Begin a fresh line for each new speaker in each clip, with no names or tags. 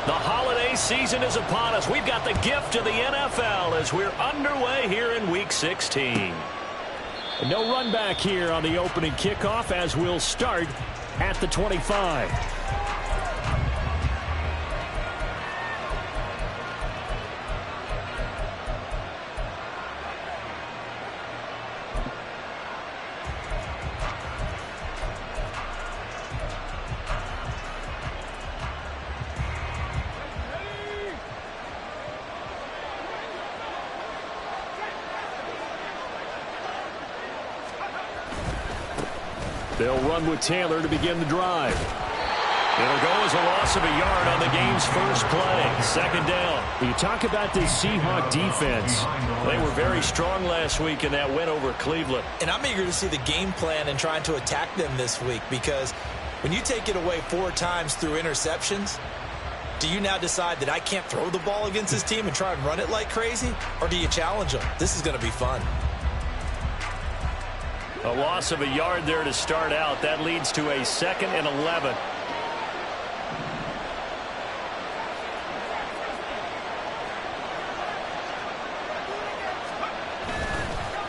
The holiday season is upon us. We've got the gift of the NFL as we're underway here in Week 16.
No run back here on the opening kickoff as we'll start at the 25. They'll run with Taylor to begin the drive.
It'll go as a loss of a yard on the game's first play. Second down.
You talk about this Seahawk defense.
They were very strong last week in that win over Cleveland.
And I'm eager to see the game plan and trying to attack them this week, because when you take it away 4 times through interceptions, do you now decide that I can't throw the ball against this team and try and run it like crazy? Or do you challenge them? This is going to be fun.
A loss of a yard there to start out. That leads to a 2nd and 11.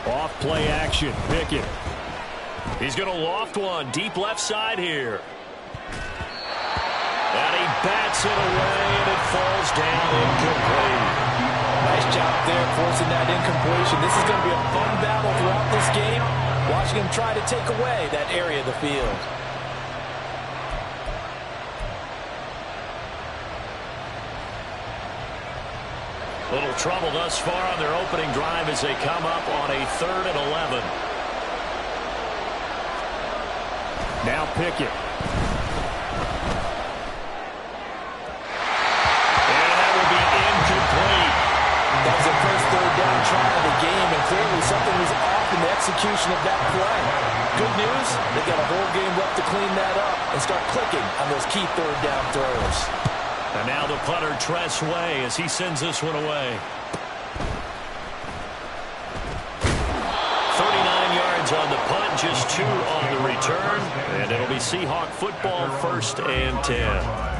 Off play action. Pickett.
He's going to loft one deep left side here. And he bats it away, and it falls down incomplete.
Nice job there forcing that incompletion. This is going to be a fun battle throughout this game. Watching him try to take away that area of the field.
Little trouble thus far on their opening drive as they come up on a 3rd and 11.
Now Pickett.
And that will be incomplete.
That was the first 3rd down try of the game, and clearly something was off in the execution of that play. Good news, they got a whole game left to clean that up and start clicking on those key 3rd down throws.
And now the punter, Tress Way, as he sends this one away. 39 yards on the punt, just 2 on the return. And it'll be Seahawk football, 1st and 10.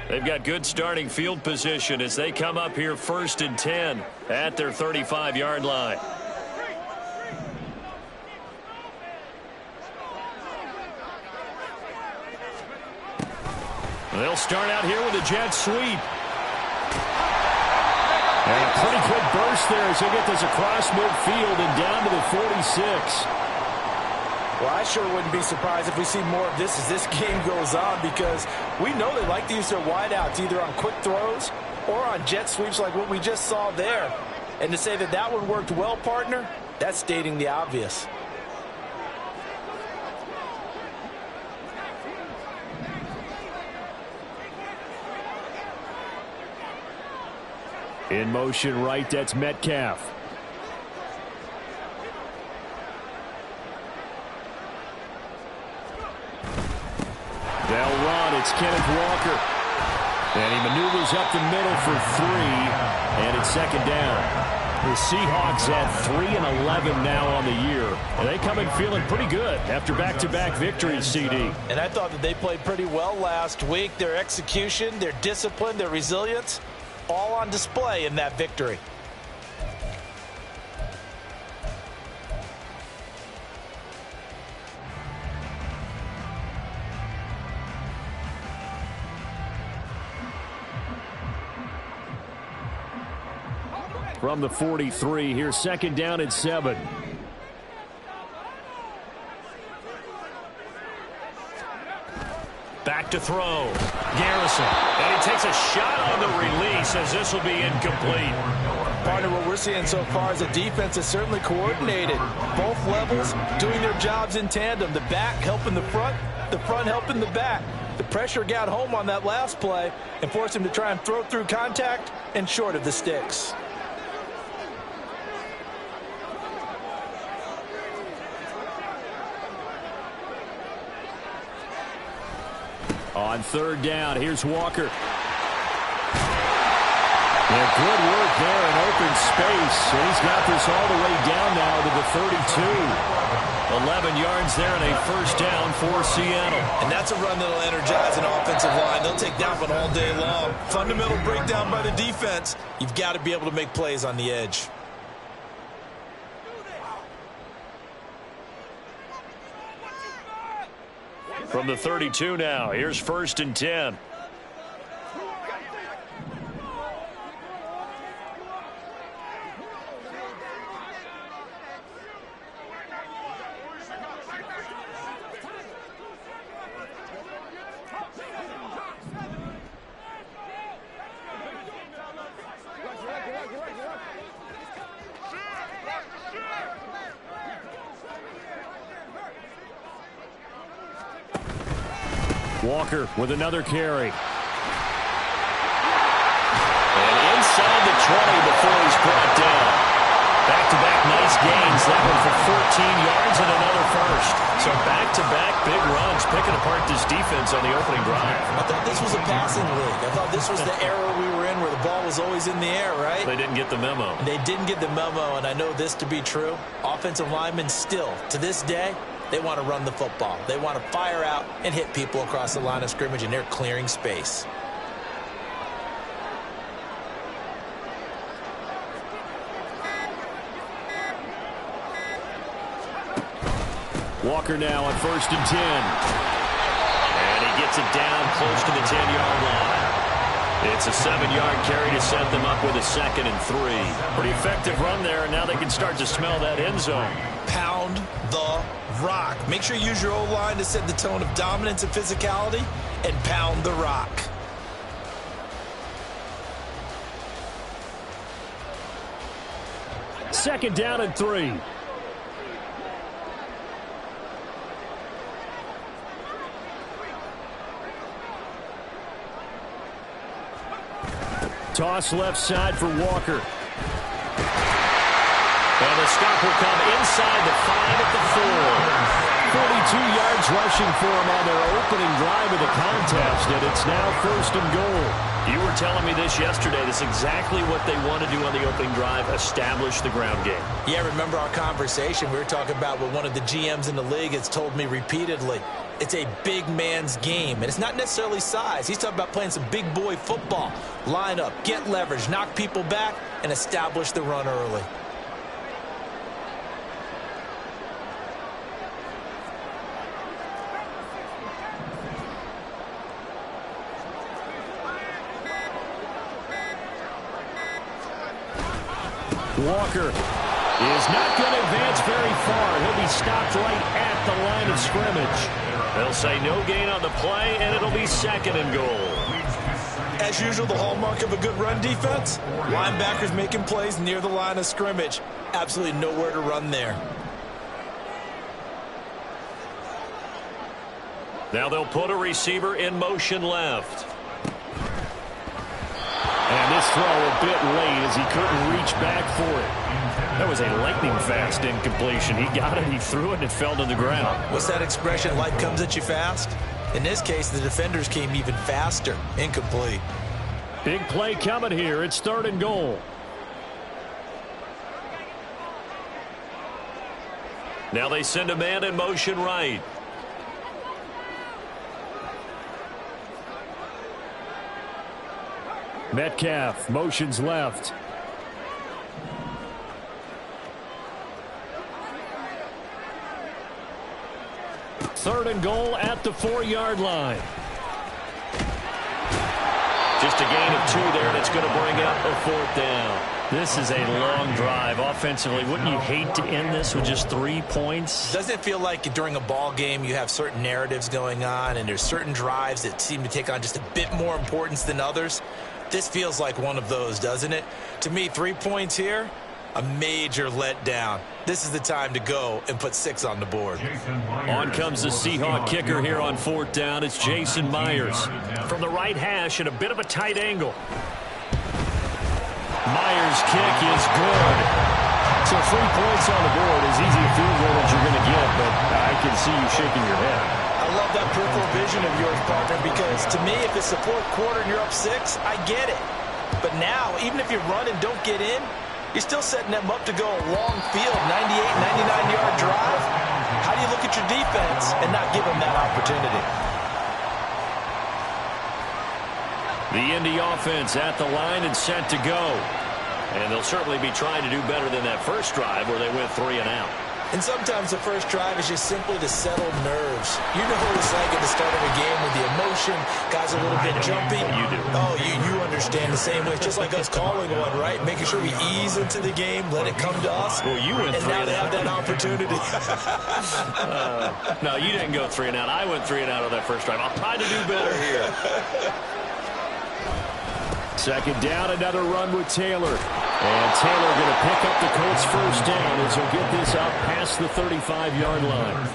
They've got good starting field position as they come up here 1st and 10 at their 35-yard line. They'll start out here with a jet sweep.
And a pretty quick burst there as they get this across midfield and down to the 46.
Well, I sure wouldn't be surprised if we see more of this as this game goes on, because we know they like to use their wideouts either on quick throws or on jet sweeps like what we just saw there. And to say that that one worked well, partner, that's stating the obvious.
In motion right, that's Metcalf. They'll run. It's Kenneth Walker. And he maneuvers up the middle for 3. And it's 2nd down. The Seahawks at 3 and 11 now on the year. And they come in feeling pretty good after back-to-back victories, CD.
And I thought that they played pretty well last week. Their execution, their discipline, their resilience, all on display in that victory.
From the 43, here's 2nd down and 7.
Back to throw. Garrison. And he takes a shot on the release as this will be incomplete.
Partner, what we're seeing so far is the defense is certainly coordinated. Both levels doing their jobs in tandem. The back helping the front helping the back. The pressure got home on that last play and forced him to try and throw through contact and short of the sticks.
On third down, here's Walker. Yeah, good work there in open space. And he's got this all the way down now to the 32.
11 yards there and a first down for Seattle.
And that's a run that'll energize an offensive line. They'll take that one all day long. Fundamental breakdown by the defense. You've got to be able to make plays on the edge.
From the 32 now, here's first and 10.
Walker with another carry.
And inside the 20 before he's brought down. Back-to-back nice gains. That one for 14 yards and another first. So back-to-back big runs, picking apart this defense on the opening drive.
I thought this was a passing league. I thought this was the era we were in where the ball was always in the air, right?
They didn't get the memo.
They didn't get the memo, and I know this to be true. Offensive linemen still, to this day, they want to run the football. They want to fire out and hit people across the line of scrimmage, and they're clearing space.
Walker now on first and 10.
And he gets it down close to the 10-yard line. It's a 7-yard carry to set them up with a 2nd and 3. Pretty effective run there, and now they can start to smell that end zone.
Pound the rock. Make sure you use your O-line to set the tone of dominance and physicality, and pound the rock.
Second down and 3. Toss left side for Walker.
And the stop will come inside the 5 at the
42 yards rushing for him on their opening drive of the contest, and it's now first and goal.
You were telling me this yesterday. This is exactly what they want to do on the opening drive, establish the ground game.
Yeah, remember our conversation? We were talking about what one of the GMs in the league has told me repeatedly. It's a big man's game, and it's not necessarily size. He's talking about playing some big boy football. Line up, get leverage, knock people back, and establish the run early.
Walker is not going to advance very far. He'll be stopped right at the line of scrimmage.
They'll say no gain on the play, and it'll be 2nd and goal.
As usual, the hallmark of a good run defense, linebackers making plays near the line of scrimmage. Absolutely nowhere to run there.
Now they'll put a receiver in motion left.
And this throw a bit late as he couldn't reach back for it.
That was a lightning-fast incompletion. He got it, he threw it, and it fell to the ground.
What's that expression, life comes at you fast? In this case, the defenders came even faster. Incomplete.
Big play coming here. It's 3rd and goal.
Now they send a man in motion right.
Metcalf motions left. Third and goal at the 4-yard line.
Just a gain of 2 there, and it's going to bring up a 4th down. This is a long drive offensively. Wouldn't you hate to end this with just 3 points?
Doesn't it feel like during a ball game you have certain narratives going on and there's certain drives that seem to take on just a bit more importance than others? This feels like one of those, doesn't it? To me, 3 points here, a major letdown. This is the time to go and put 6 on the board.
On comes the Seahawk kicker here on 4th down. It's Jason Myers. From the right hash at a bit of a tight angle. Myers' kick is good.
So 3 points on the board, as easy a field goal as you're going to get, but I can see you shaking your head.
I love that peripheral vision of yours, partner, because to me, if it's the fourth quarter and you're up 6, I get it. But now, even if you run and don't get in, you're still setting them up to go a long field, 98, 99-yard drive. How do you look at your defense and not give them that opportunity?
The Indy offense at the line and set to go. And they'll certainly be trying to do better than that first drive where they went 3 and out.
And sometimes the first drive is just simply to settle nerves. You know what it's like at the start of a game with the emotion, guys a little bit jumpy.
You do.
Oh, you understand the same way. It's just like us calling one, right? Making sure we ease into the game, let it come to us.
Well, you went 3 and out.
And now they have that opportunity.
No, you didn't go 3 and out. I went 3 and out on that first drive. I'll try to do better here. Second down, another run with Taylor. And Taylor going to pick up the Colts first down as he'll get this out past the 35-yard line.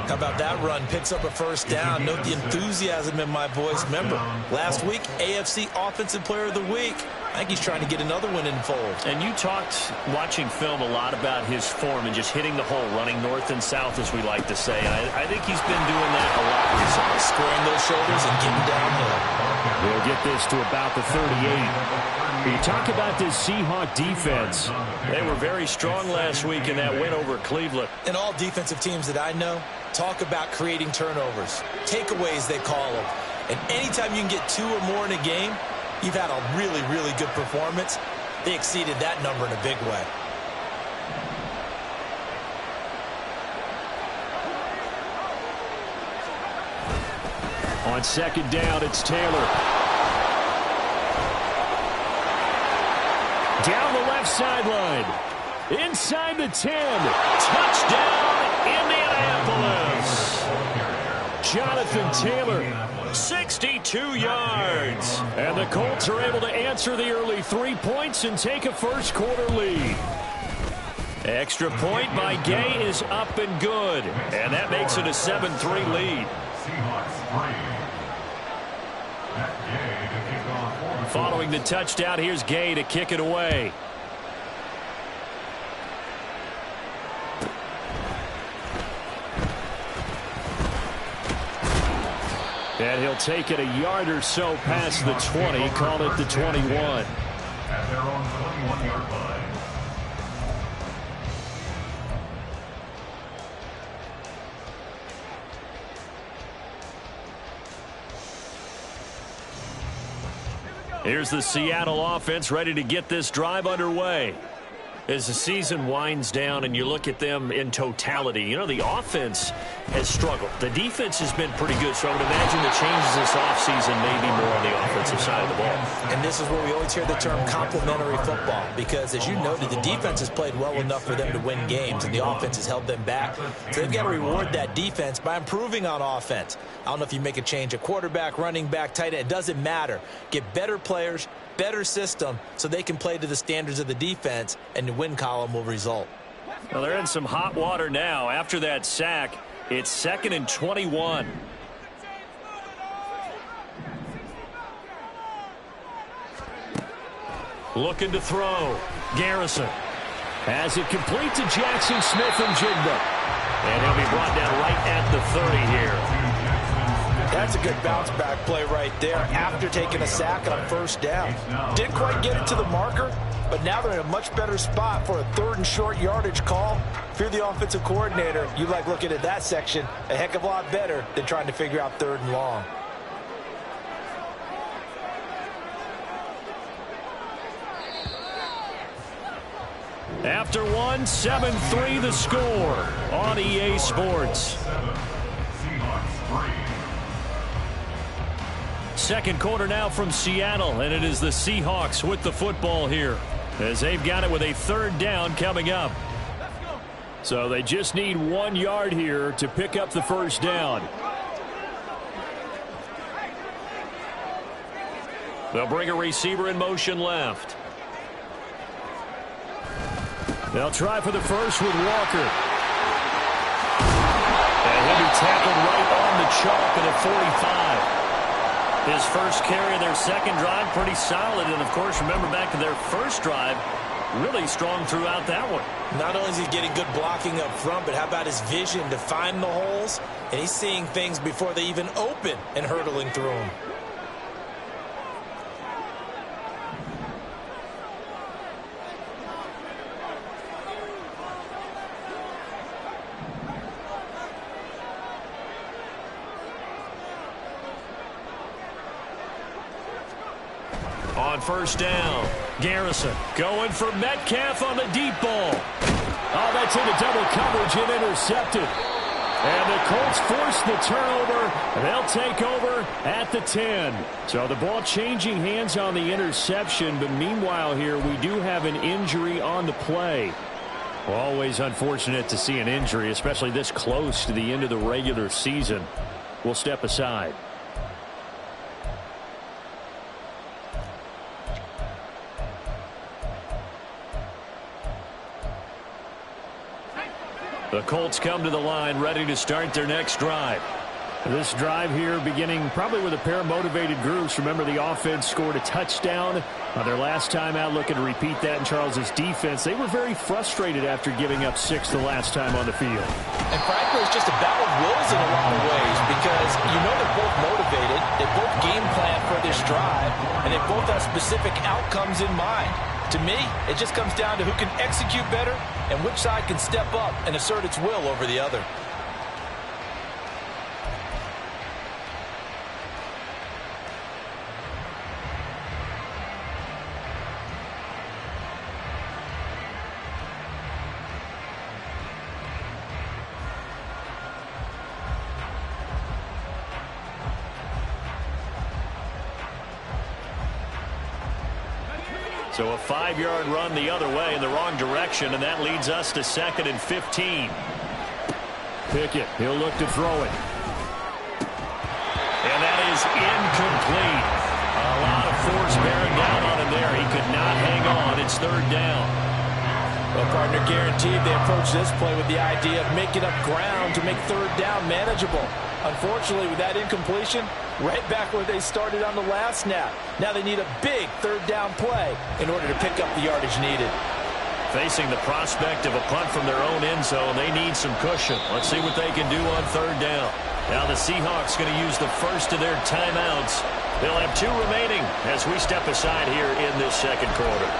How about that run? Picks up a first down. Note the enthusiasm in my voice. Remember, last week, AFC Offensive Player of the Week. I think he's trying to get another one in the fold.
And you talked, watching film, a lot about his form and just hitting the hole, running north and south, as we like to say. And I think he's been doing that a lot recently.
Squaring those shoulders and getting downhill.
They'll get this to about the 38. You talk about this Seahawk defense. They were very strong last week in that win over Cleveland.
And all defensive teams that I know talk about creating turnovers. Takeaways, they call them. And anytime you can get 2 or more in a game, you've had a really, really good performance. They exceeded that number in a big way.
On second down, it's Taylor. Down the left sideline. Inside the 10. Touchdown, Indianapolis. Jonathan Taylor, 62 yards. And the Colts are able to answer the early 3 points and take a first quarter lead. Extra point by Gay is up and good. And that makes it a 7-3 lead. Following the touchdown, here's Gay to kick it away. And he'll take it a yard or so past the 20, call it the 21. At their own 21-yard line. Here's the Seattle offense ready to get this drive underway. As the season winds down and you look at them in totality, you know, the offense has struggled. The defense has been pretty good, so I would imagine the changes this offseason may be more on the offensive side of the ball.
And this is where we always hear the term complementary football, because as you noted, the defense has played well enough for them to win games, and the offense has held them back. So they've got to reward that defense by improving on offense. I don't know if you make a change at quarterback, running back, tight end. It doesn't matter. Get better players, better system, so they can play to the standards of the defense, and the win column will result.
Well, they're in some hot water now. After that sack, it's 2nd and 21. Looking to throw. Garrison has it complete to Jackson Smith-Njigba. And he'll be brought down right at the 30 here.
That's a good bounce-back play right there after taking a sack on first down. Didn't quite get it to the marker, but now they're in a much better spot for a 3rd and short yardage call. If you're the offensive coordinator, you like looking at that section a heck of a lot better than trying to figure out 3rd and long.
After one, 7-3 the score on EA Sports. Second quarter now from Seattle, and it is the Seahawks with the football here as they've got it with a 3rd down coming up. So they just need 1 yard here to pick up the first down. They'll bring a receiver in motion left. They'll try for the first with Walker. And he'll be tackled right on the chalk at a 45. His first carry of their second drive, pretty solid. And, of course, remember back to their first drive,
really strong throughout that one.
Not only is he getting good blocking up front, but how about his vision to find the holes? And he's seeing things before they even open and hurtling through them.
On first down, Garrison going for Metcalf on the deep ball. Oh, that's into double coverage and intercepted. And the Colts force the turnover. They'll take over at the 10. So the ball changing hands on the interception, but meanwhile here we do have an injury on the play. Always unfortunate to see an injury, especially this close to the end of the regular season. We'll step aside. The Colts come to the line ready to start their next drive. This drive here beginning probably with a pair of motivated groups. Remember, the offense scored a touchdown on their last time out, looking to repeat that in Charles's defense. They were very frustrated after giving up 6 the last time on the field.
And frankly, it's just a battle of wills in a lot of ways because you know they're both motivated, they both game plan for this drive, and they both have specific outcomes in mind. To me, it just comes down to who can execute better and which side can step up and assert its will over the other.
So a 5-yard run the other way in the wrong direction, and that leads us to 2nd and 15.
Pickett, he'll look to throw it.
And that is incomplete. A lot of force bearing down on him there. He could not hang on. It's 3rd down.
Well, partner, guaranteed they approach this play with the idea of making up ground to make 3rd down manageable. Unfortunately, with that incompletion, right back where they started on the last snap. Now they need a big 3rd down play in order to pick up the yardage needed.
Facing the prospect of a punt from their own end zone, they need some cushion. Let's see what they can do on 3rd down. Now the Seahawks going to use the first of their timeouts. They'll have 2 remaining as we step aside here in this 2nd quarter.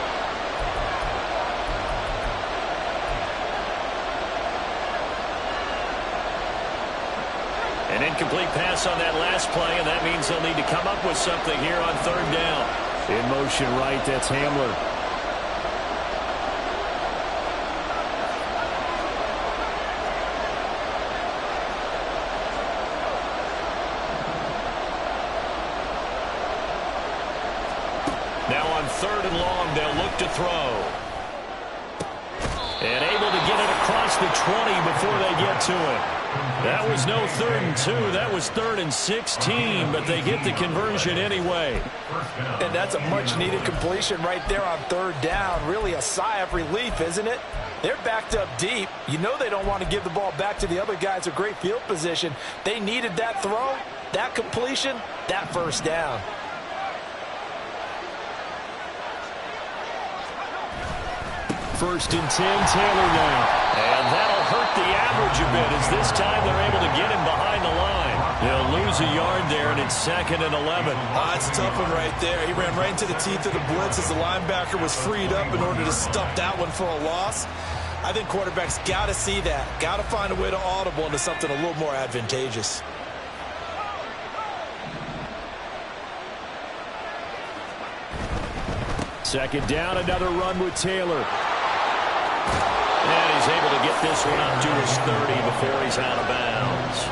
An incomplete pass on that last play, and that means they'll need to come up with something here on 3rd down.
In motion right, that's Hamler.
Now on 3rd and long, they'll look to throw. And able to get it across the 20 before they get to it. That was no 3rd and 2. That was 3rd and 16, but they get the conversion anyway.
And that's a much-needed completion right there on 3rd down. Really a sigh of relief, isn't it? They're backed up deep. You know they don't want to give the ball back to the other guys with great field position. They needed that throw, that completion, that 1st down.
First and 10, Taylor now.
And that'll hurt the average a bit as this time they're able to get him behind the line. They'll lose a yard there, and it's 2nd and 11.
It's a tough one right there. He ran right into the teeth of the blitz as the linebacker was freed up in order to stuff that one for a loss. I think quarterbacks got to see that. Got to find a way to audible into something a little more advantageous.
Second down, another run with Taylor.
And he's able to get this one up to his 30 before he's out of bounds.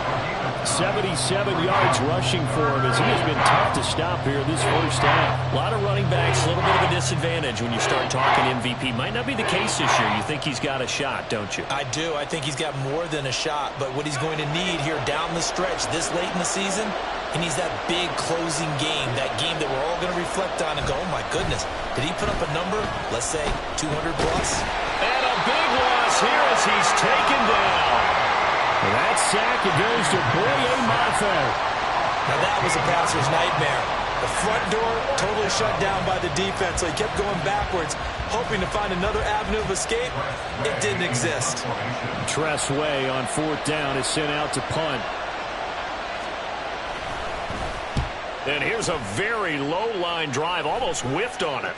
77 yards rushing for him as he has been tough to stop here this first half.
A lot of running backs, a little bit of a disadvantage when you start talking MVP. Might not be the case this year. You think he's got a shot, don't you?
I do. I think he's got more than a shot. But what he's going to need here down the stretch this late in the season, he needs that big closing game, that game that we're all going to reflect on and go, oh, my goodness, did he put up a number, let's say, 200 plus?
And a big loss here as he's taken down.
And that sack, it goes to Boye Mafe.
Now that was a passer's nightmare. The front door totally shut down by the defense, so he kept going backwards, hoping to find another avenue of escape. It didn't exist.
Tress Way on 4th down is sent out to punt.
And here's a very low-line drive, almost whiffed on it.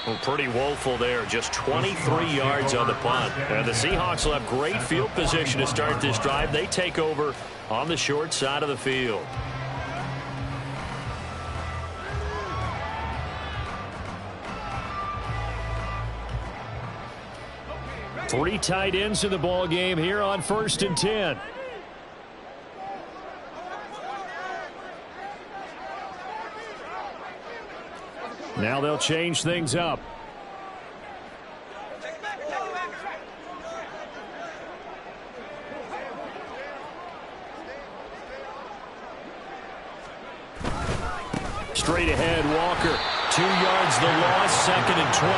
Well, pretty woeful there, just 23 yards on the punt. And the Seahawks will have great field position to start this drive. They take over on the short side of the field.
Three tight ends in the ball game here on 1st and 10. Now they'll change things up. Straight ahead, Walker. 2 yards the loss, 2nd and 12.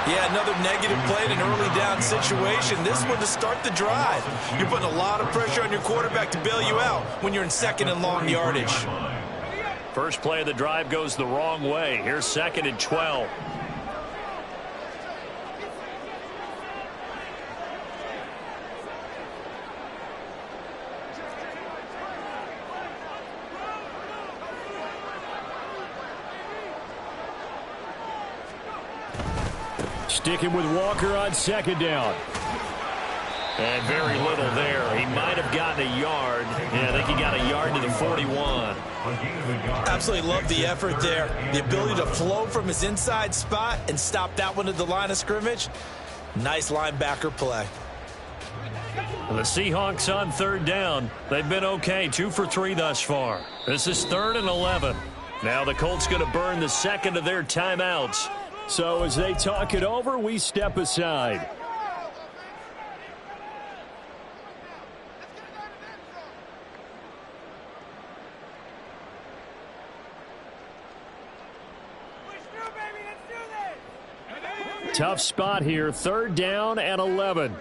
Yeah, another negative play in an early down situation. This one to start the drive. You're putting a lot of pressure on your quarterback to bail you out when you're in 2nd and long yardage.
First play of the drive goes the wrong way. Here's 2nd and 12.
Sticking with Walker on 2nd down.
And very little there. He might have gotten a yard. Yeah, I think he got a yard to the 41.
Absolutely love the effort there. The ability to flow from his inside spot and stop that one at the line of scrimmage. Nice linebacker play.
The Seahawks on 3rd down. They've been okay, 2 for 3 thus far. This is 3rd and 11. Now the Colts going to burn the second of their timeouts.
So as they talk it over, we step aside. Tough spot here, 3rd down and 11.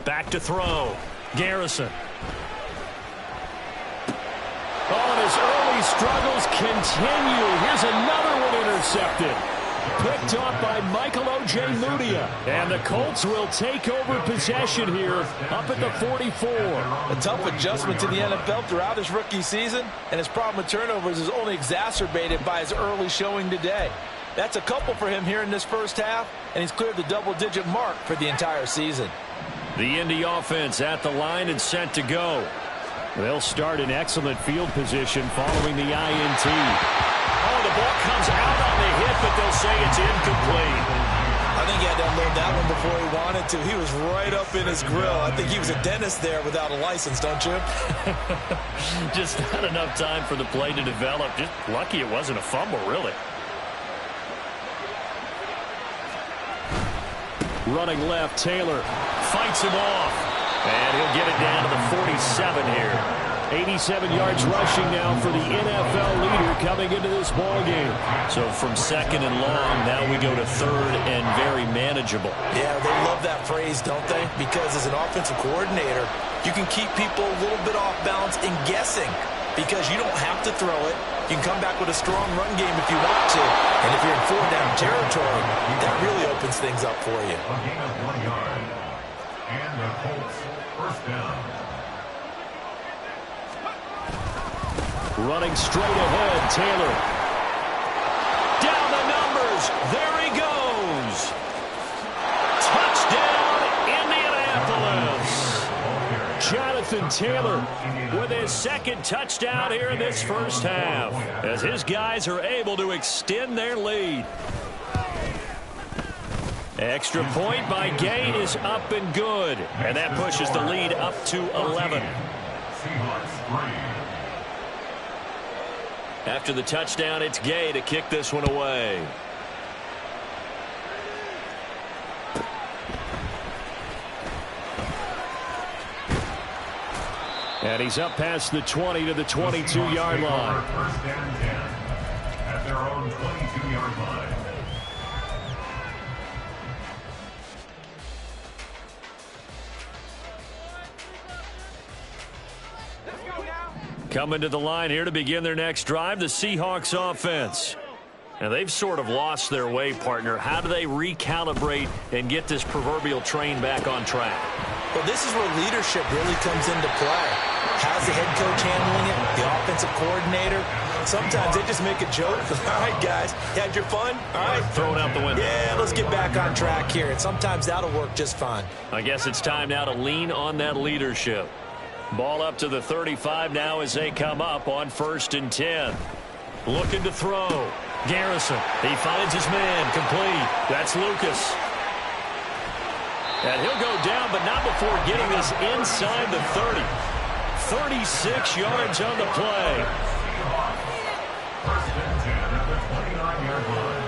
Back to throw. Garrison.
Oh, and his early struggles continue. Here's another one intercepted. Picked off by Michael O.J. Mudia. And the Colts will take over possession here up at the 44.
A tough adjustment to the NFL throughout his rookie season, and his problem with turnovers is only exacerbated by his early showing today. That's a couple for him here in this first half, and he's cleared the double-digit mark for the entire season.
The Indy offense at the line and set to go.
They'll start in excellent field position following the INT.
Oh, the ball comes out on the hit, but they'll say it's incomplete.
I think he had to unload that one before he wanted to. He was right up in his grill. I think he was a dentist there without a license, don't you?
Just not enough time for the play to develop. Just lucky it wasn't a fumble, really.
Running left, Taylor
fights him off. And he'll get it down to the 47 here.
87 yards rushing now for the NFL leader coming into this ball game.
So from 2nd and long, now we go to 3rd and very manageable.
Yeah, they love that phrase, don't they? Because as an offensive coordinator, you can keep people a little bit off balance and guessing because you don't have to throw it. You can come back with a strong run game if you want to. And if you're in 4-down territory, that really opens things up for you.
A gain of 1 yard. And the Colts first down.
Running straight ahead, Taylor.
Down the numbers. There he goes. Touchdown, Indianapolis.
Jonathan Taylor
with his 2nd touchdown here in this first half as his guys are able to extend their lead. Extra point by Gay is up and good. And that pushes the lead up to 11. After the touchdown, it's Gay to kick this one away.
And he's up past the 20 to the 22-yard line.
First and 10 at their own 22-yard line.
Coming to the line here to begin their next drive, the Seahawks offense. And they've sort of lost their way, partner. How do they recalibrate and get this proverbial train back on track?
Well, this is where leadership really comes into play. How's the head coach handling it? The offensive coordinator? Sometimes they just make a joke. All right, guys, you had your fun? All right.
Throw it out the window.
Yeah, let's get back on track here. And sometimes that'll work just fine.
I guess it's time now to lean on that leadership. Ball up to the 35 now as they come up on 1st and 10. Looking to throw. Garrison. He finds his man. Complete. That's Lucas. And he'll go down, but not before getting this inside the 30. 36 yards on the play.
First and 10 at the 29-yard line.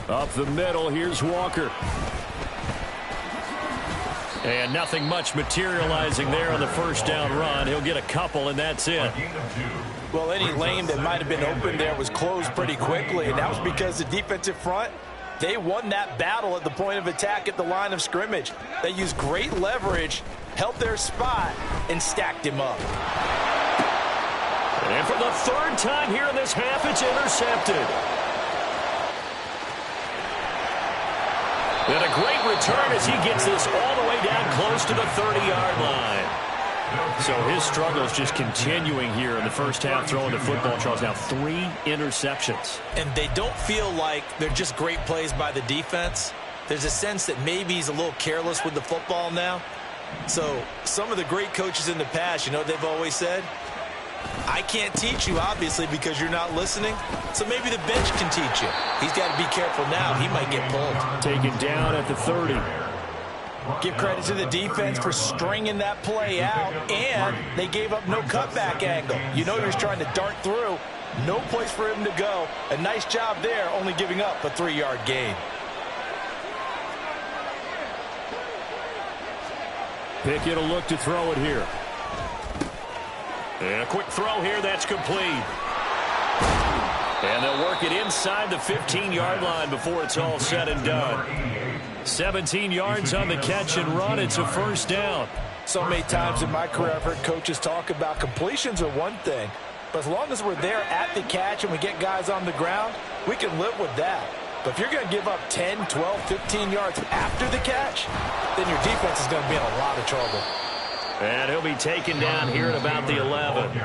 Up the middle, here's Walker.
And nothing much materializing there on the first down run. He'll get a couple, and that's it.
Well, any lane that might have been open there was closed pretty quickly, and that was because the defensive front, they won that battle at the point of attack at the line of scrimmage. They used great leverage, held their spot, and stacked him up.
And for the third time here in this half, it's intercepted. And a great return as he gets this all the way down close to the 30-yard line. So his struggles just continuing here in the first half throwing the football, Charles. Now 3 interceptions.
And they don't feel like they're just great plays by the defense. There's a sense that maybe he's a little careless with the football now. So some of the great coaches in the past, you know, they've always said, I can't teach you, obviously, because you're not listening. So maybe the bench can teach you. He's got to be careful now. He might get pulled.
Taken down at the 30.
Give credit to the defense for stringing that play out, and they gave up no cutback angle. You know he was trying to dart through. No place for him to go. A nice job there, only giving up a 3-yard gain.
Pickett will look to throw it here.
And a quick throw here, that's complete. And they'll work it inside the 15-yard line before it's all said and done. 17 yards on the catch and run. It's a first down.
So many times in my career I've heard coaches talk about completions are one thing, but as long as we're there at the catch and we get guys on the ground, we can live with that. But if you're going to give up 10, 12, 15 yards after the catch, then your defense is going to be in a lot of trouble.
And he'll be taken down here at about the 11.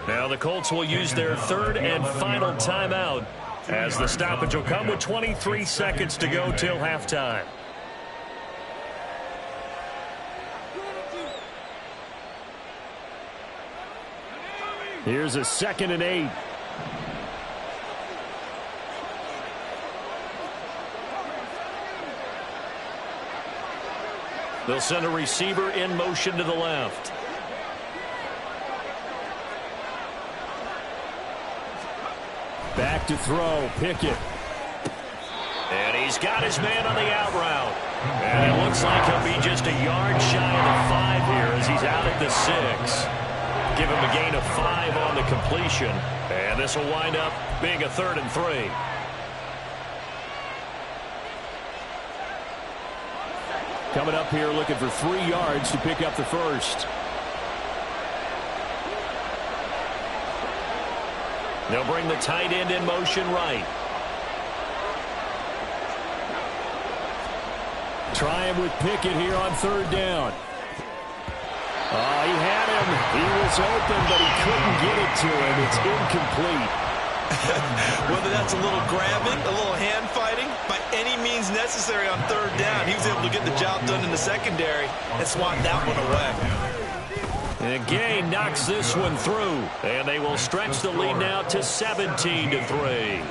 Now the Colts will use their third and final timeout as the stoppage will come with 23 seconds to go till halftime.
Here's a 2nd and 8.
They'll send a receiver in motion to the left.
Back to throw, Pickett.
And he's got his man on the out route. And it looks like he'll be just a yard shy of the 5 here as he's out at the 6. Give him a gain of 5 on the completion. And this will wind up being a 3rd and 3.
Coming up here looking for 3 yards to pick up the first.
They'll bring the tight end in motion right.
Try him with Pickett here on 3rd down. Oh, he had him. He was open, but he couldn't get it to him. It's incomplete.
Whether that's a little grabbing, a little hand fighting, by any means necessary on 3rd down, he was able to get the job done in the secondary and swat that one away.
And Gay knocks this one through. And they will stretch the lead now to 17-3.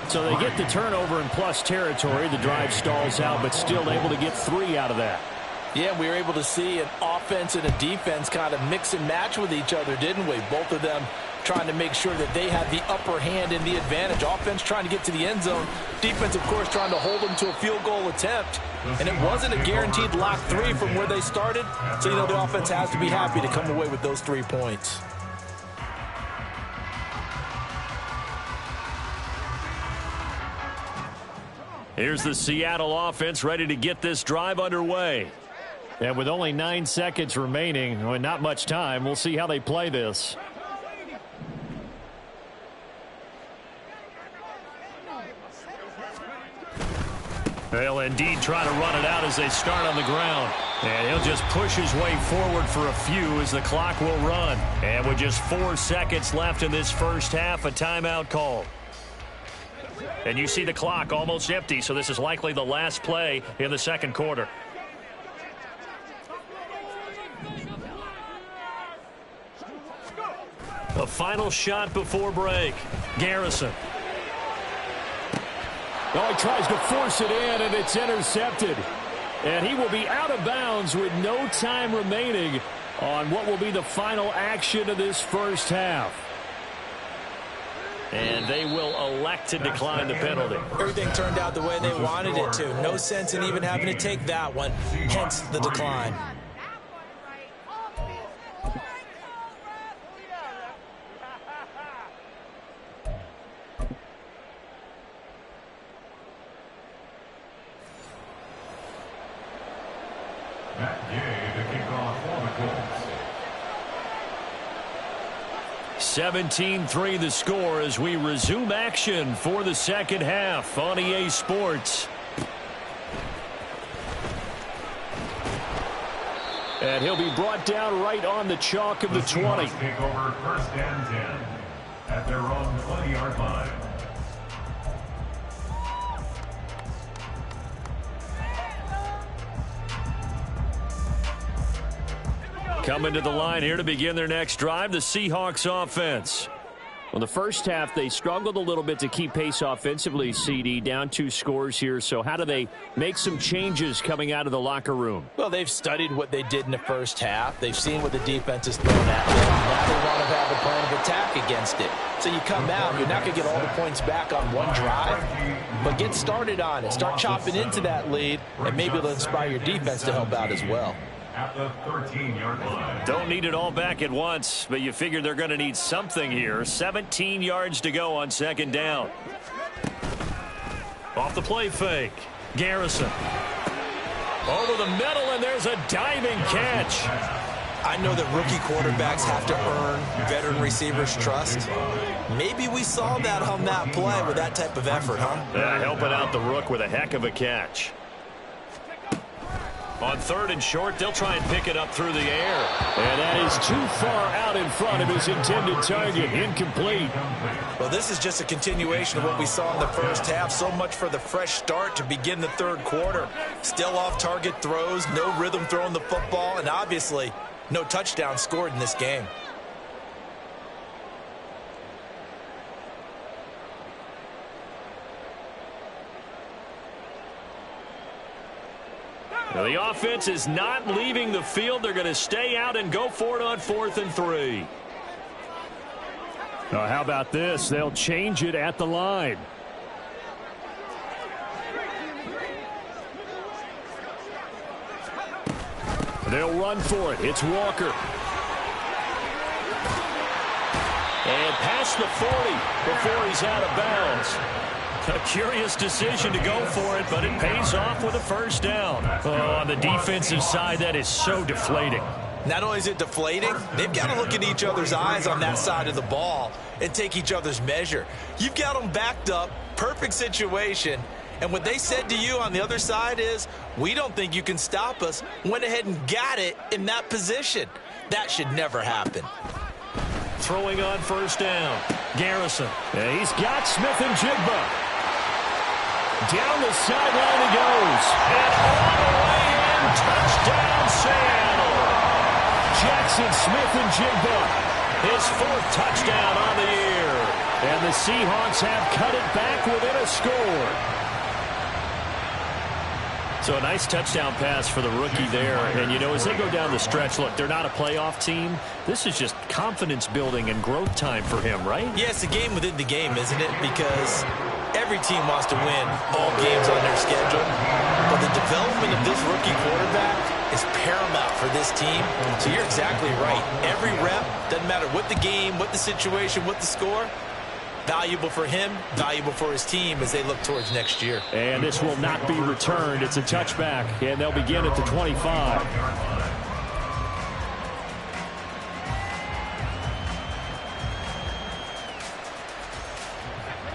So they get the turnover in plus territory. The drive stalls out, but still able to get 3 out of that.
Yeah, we were able to see an offense and a defense kind of mix and match with each other, didn't we? Both of them trying to make sure that they had the upper hand and the advantage. Offense trying to get to the end zone. Defense, of course, trying to hold them to a field goal attempt. And it wasn't a guaranteed lock 3 from where they started. So, you know, the offense has to be happy to come away with those 3 points.
Here's the Seattle offense ready to get this drive underway.
And with only 9 seconds remaining, and not much time, we'll see how they play this.
They'll indeed try to run it out as they start on the ground. And he'll just push his way forward for a few as the clock will run. And with just 4 seconds left in this first half, a timeout call. And you see the clock almost empty, so this is likely the last play in the second quarter. A final shot before break. Garrison.
Oh, he tries to force it in, and it's intercepted. And he will be out of bounds with no time remaining on what will be the final action of this first half.
And they will elect to decline the penalty.
Everything turned out the way they wanted it to. No sense in even having to take that one, hence the decline.
Matt Gay to kick off for the Colts.
17-3 the score as we resume action for the second half on EA Sports.
And he'll be brought down right on the chalk of the 20.
Take over 1st and 10 at their own 20-yard line.
Coming to the line here to begin their next drive, the Seahawks offense.
Well, the first half, they struggled a little bit to keep pace offensively, CD, down 2 scores here. So how do they make some changes coming out of the locker room?
Well, they've studied what they did in the first half. They've seen what the defense has thrown at them. Now they want to have a plan of attack against it. So you come out, you're not going to get all the points back on one drive, but get started on it. Start chopping into that lead, and maybe it'll inspire your defense to help out as well.
At the 13-yard line.
Don't need it all back at once, but you figure they're going to need something here. 17 yards to go on second down. Off the play fake. Garrison. Over the middle, and there's a diving catch.
I know that rookie quarterbacks have to earn veteran receivers' trust. Maybe we saw that on that play with that type of effort, huh?
Yeah, helping out the rook with a heck of a catch. On 3rd and short, they'll try and pick it up through the air.
And that is too far out in front of his intended target. Incomplete.
Well, this is just a continuation of what we saw in the first half. So much for the fresh start to begin the third quarter. Still off-target throws, no rhythm throwing the football, and obviously no touchdown scored in this game.
Now, the offense is not leaving the field. They're going to stay out and go for it on 4th and 3.
How about this? They'll change it at the line. They'll run for it. It's Walker.
And past the 40 before he's out of bounds. A curious decision to go for it, but it pays off with a first down. Oh, on the defensive side, that is so deflating.
Not only is it deflating, they've got to look in each other's eyes on that side of the ball and take each other's measure. You've got them backed up, perfect situation, and what they said to you on the other side is, we don't think you can stop us. Went ahead and got it in that position. That should never happen.
Throwing on first down. Garrison.
And he's got Smith and Jigba. Down the sideline he goes.
And all the way in. Touchdown, Seattle.
Jack Jackson Smith-Njigba, his 4th touchdown on the year. And the Seahawks have cut it back within a score.
So a nice touchdown pass for the rookie there. And, you know, as they go down the stretch, look, they're not a playoff team. This is just confidence building and growth time for him, right?
Yeah, it's a game within the game, isn't it? Because every team wants to win all games on their schedule. But the development of this rookie quarterback is paramount for this team. So you're exactly right. Every rep, doesn't matter what the game, what the situation, what the score, valuable for him, valuable for his team as they look towards next year.
And this will not be returned. It's a touchback, and they'll begin at the 25.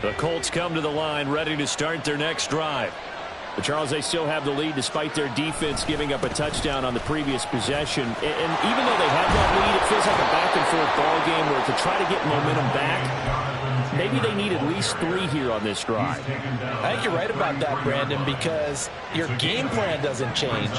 The Colts come to the line ready to start their next drive.
But Charles, they still have the lead despite their defense giving up a touchdown on the previous possession. And even though they have that lead, it feels like a back-and-forth ball game where to try to get momentum back, maybe they need at least 3 here on this drive.
I think you're right about that, Brandon, because your game plan doesn't change.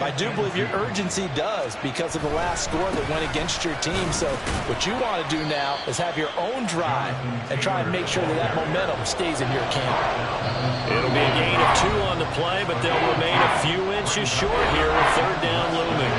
I do believe your urgency does because of the last score that went against your team. So what you want to do now is have your own drive and try and make sure that that momentum stays in your camp.
It'll be a gain of 2 on the play, but they'll remain a few inches short here with 3rd down looming.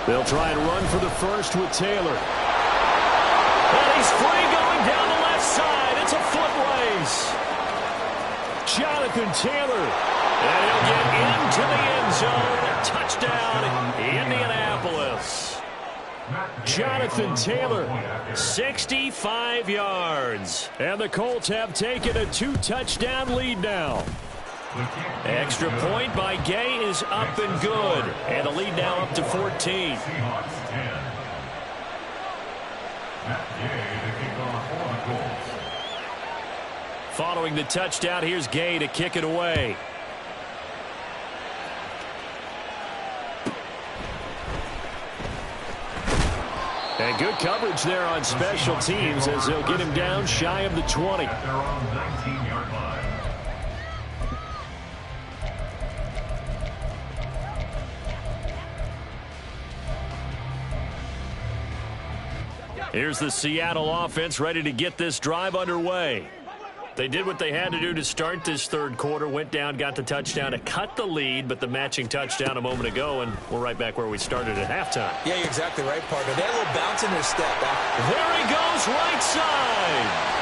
They'll try and run for the first with Taylor.
And he's free going down the left side. It's a foot race.
Jonathan Taylor.
And he'll get into the end zone. Touchdown, Indianapolis.
Jonathan Taylor.
65 yards.
And the Colts have taken a 2-touchdown lead now.
Extra point by Gay is up and good. And the lead now up to 14.
Seahawks 10. Matt Gay to kick off on goals.
Following the touchdown, here's Gay to kick it away.
And good coverage there on special teams as they'll get him down shy of the 20.
At their own 19-yard line.
Here's the Seattle offense ready to get this drive underway. They did what they had to do to start this 3rd quarter, went down, got the touchdown to cut the lead, but the matching touchdown a moment ago, and we're right back where we started at halftime.
Yeah, you're exactly right, partner. They had a little bounce in their step.
There he goes, right side.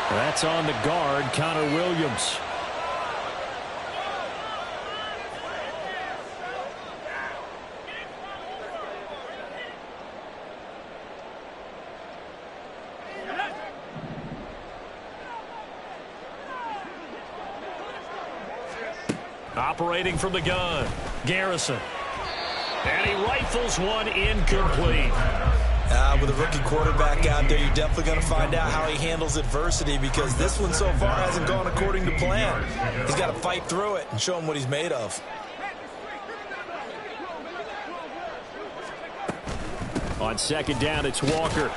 That's on the guard, Connor Williams.
Operating from the gun, Garrison. And he rifles one incomplete.
With a rookie quarterback out there, you're definitely going to find out how he handles adversity because this one so far hasn't gone according to plan. He's got to fight through it and show him what he's made of.
On 2nd down, it's Walker.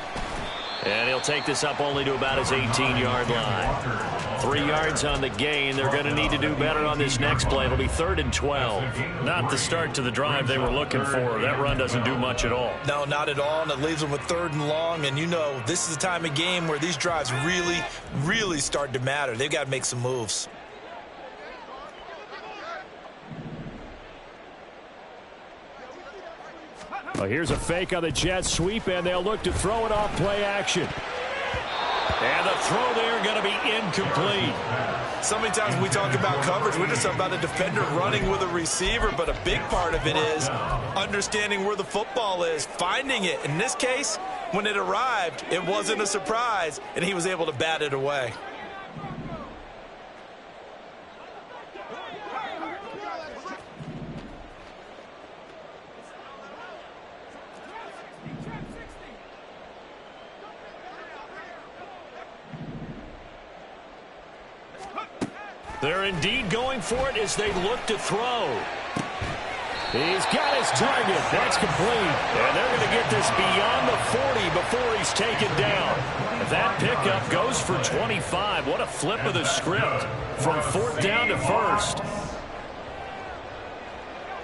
And he'll take this up only to about his 18-yard line. 3 yards on the gain. They're going to need to do better on this next play. It'll be 3rd and 12. Not the start to the drive they were looking for. That run doesn't do much at all.
No, not at all, and it leaves them with 3rd and long. And you know, this is the time of game where these drives really, really start to matter. They've got to make some moves.
Well, here's a fake on the jet sweep, and they'll look to throw it off play action. And the throw there going to be incomplete.
So many times when we talk about coverage, we're just about a defender running with a receiver, but a big part of it is understanding where the football is, finding it. In this case, when it arrived, it wasn't a surprise, and he was able to bat it away.
They're indeed going for it as they look to throw. He's got his target. That's complete. And they're going to get this beyond the 40 before he's taken down. That pickup goes for 25. What a flip of the script from 4th down to 1st.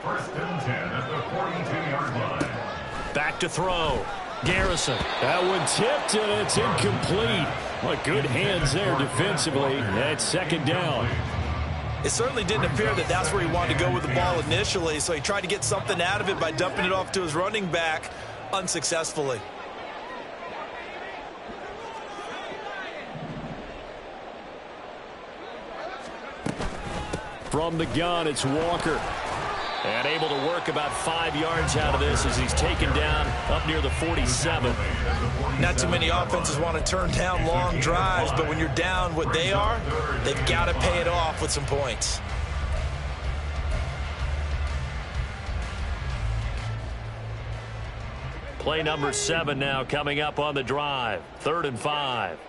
1st and 10 at the 42-yard line.
Back to throw. Garrison. That one tipped, and it's incomplete. What good hands there defensively. That's 2nd down.
It certainly didn't appear that that's where he wanted to go with the ball initially, so he tried to get something out of it by dumping it off to his running back unsuccessfully.
From the gun, it's Walker. And able to work about 5 yards out of this as he's taken down up near the 47.
Not too many offenses want to turn down long drives, but when you're down what they are, they've got to pay it off with some points.
Play number 7 now coming up on the drive. 3rd and 5.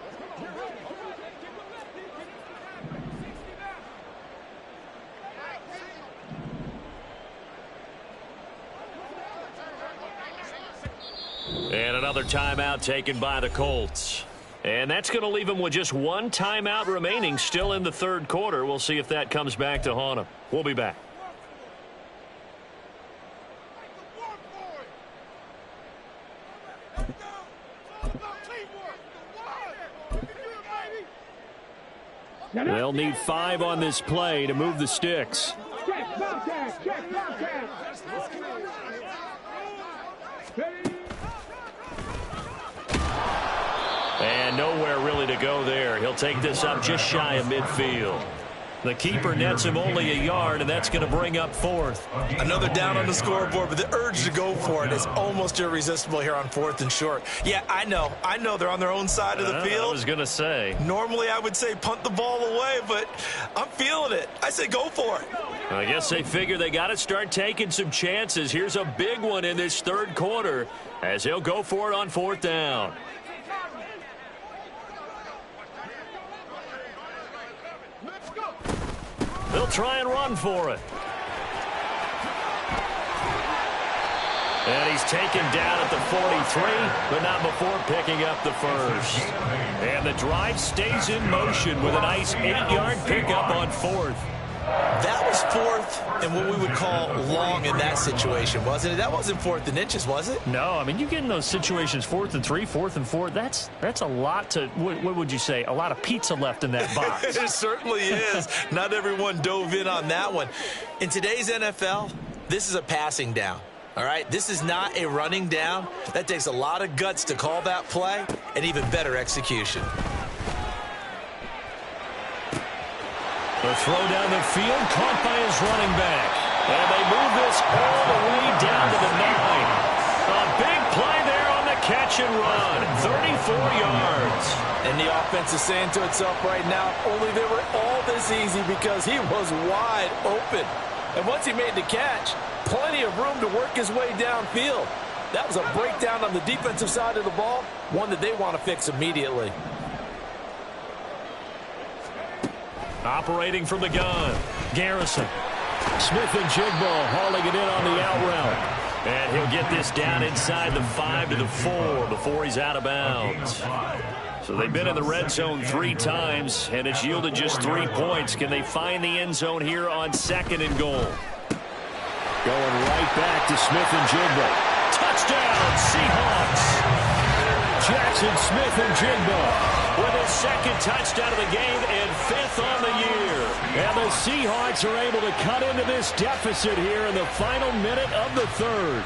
And another timeout taken by the Colts. And that's going to leave them with just 1 timeout remaining still in the 3rd quarter. We'll see if that comes back to haunt them. We'll be back. They'll need 5 on this play to move the sticks. And nowhere really to go there. He'll take this up just shy of midfield. The keeper nets him only a yard, and that's going to bring up 4th.
Another down on the scoreboard, but the urge to go for it is almost irresistible here on 4th and short. Yeah, I know they're on their own side of the field.
I was going to say.
Normally I would say punt the ball away, but I'm feeling it. I say go for it.
I guess they figure they got to start taking some chances. Here's a big one in this 3rd quarter as he'll go for it on 4th down. They'll try and run for it. And he's taken down at the 43, but not before picking up the 1st. And the drive stays in motion with a nice 8-yard pickup on 4th.
That was 4th and what we would call long in that situation, wasn't it? That wasn't 4th and inches, was it?
No, I mean, you get in those situations 4th and 3, 4th and 4. That's a lot to, what would you say, a lot of pizza left in that box.
It certainly is. Not everyone dove in on that one. In today's NFL, this is a passing down. All right, this is not a running down. That takes a lot of guts to call that play and even better execution.
The throw down the field, caught by his running back. And they move this all the way down to the 9. A big play there on the catch and run. 34 yards.
And the offense is saying to itself right now, only they were all this easy because he was wide open. And once he made the catch, plenty of room to work his way downfield. That was a breakdown on the defensive side of the ball, one that they want to fix immediately.
Operating from the gun, Garrison. Smith and Jigbo hauling it in on the out route. And he'll get this down inside the 5 to the 4 before he's out of bounds. So they've been in the red zone 3 times, and it's yielded just 3 points. Can they find the end zone here on 2nd and goal? Going right back to Smith and Jigbo. Touchdown, Seahawks! Jackson Smith and Jigbo with his 2nd touchdown of the game and 5th on the year. And the Seahawks are able to cut into this deficit here in the final minute of the 3rd.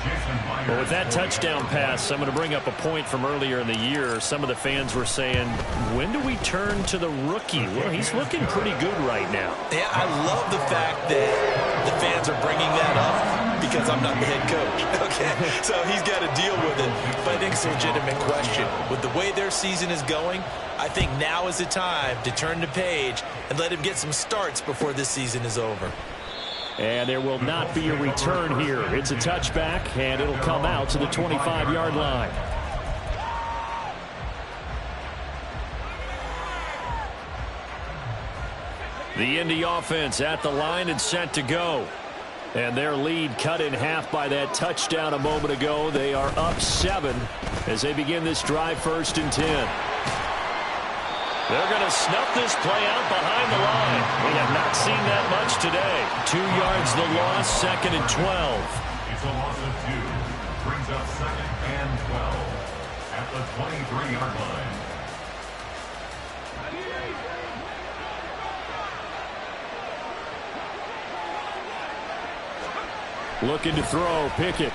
Jason
Well, with that touchdown pass, I'm going to bring up a point from earlier in the year. Some of the fans were saying, when do we turn to the rookie? Well, he's looking pretty good right now.
Yeah, I love the fact that the fans are bringing that up because I'm not the head coach. Okay, so he's got to deal with it. But I think it's a legitimate question. With the way their season is going, I think now is the time to turn the page and let him get some starts before this season is over.
And there will not be a return here. It's a touchback, and it'll come out to the 25-yard line. The Indy offense at the line and set to go. And their lead cut in half by that touchdown a moment ago. They are up 7 as they begin this drive, 1st and 10.
They're going to snuff this play out behind the line. We have not seen that much today.
2 yards the loss, 2nd and 12.
It's a loss of 2. Brings up 2nd and 12 at the 23-yard line.
Looking to throw, Pickett.